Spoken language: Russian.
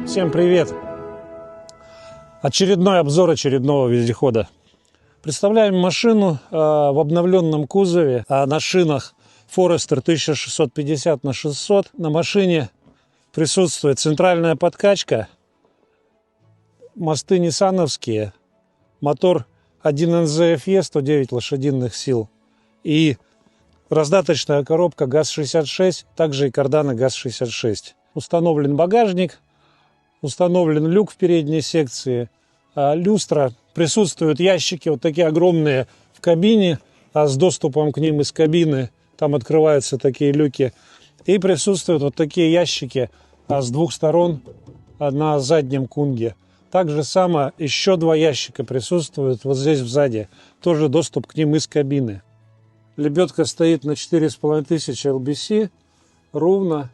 Всем привет! Очередной обзор очередного вездехода. Представляем машину в обновленном кузове на шинах Forester 1650 на 600. На машине присутствует центральная подкачка, мосты ниссановские, мотор 1NZ FE 109 лошадиных сил и раздаточная коробка ГАЗ-66, также и карданы ГАЗ-66. Установлен багажник, установлен люк в передней секции, люстра, присутствуют ящики вот такие огромные в кабине, с доступом к ним из кабины, там открываются такие люки, и присутствуют вот такие ящики с двух сторон на заднем кунге. Также само еще два ящика присутствуют вот здесь сзади, тоже доступ к ним из кабины. Лебедка стоит на 4500 LBC, ровно.